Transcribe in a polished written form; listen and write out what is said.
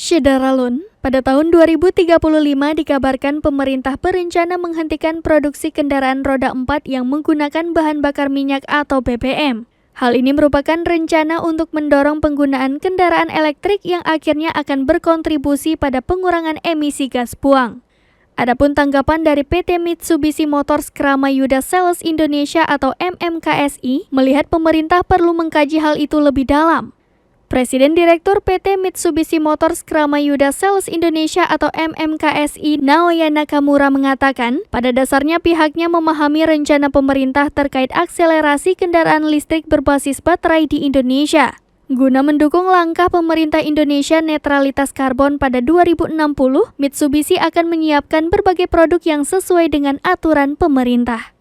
Syedaralun, pada tahun 2035 dikabarkan pemerintah berencana menghentikan produksi kendaraan roda 4 yang menggunakan bahan bakar minyak atau BBM. Hal ini merupakan rencana untuk mendorong penggunaan kendaraan elektrik yang akhirnya akan berkontribusi pada pengurangan emisi gas buang. Adapun tanggapan dari PT Mitsubishi Motors Krama Yuda Sales Indonesia atau MMKSI melihat pemerintah perlu mengkaji hal itu lebih dalam. Presiden Direktur PT Mitsubishi Motors Krama Yuda Sales Indonesia atau MMKSI Naoya Nakamura mengatakan, pada dasarnya pihaknya memahami rencana pemerintah terkait akselerasi kendaraan listrik berbasis baterai di Indonesia. Guna mendukung langkah pemerintah Indonesia netralitas karbon pada 2060, Mitsubishi akan menyiapkan berbagai produk yang sesuai dengan aturan pemerintah.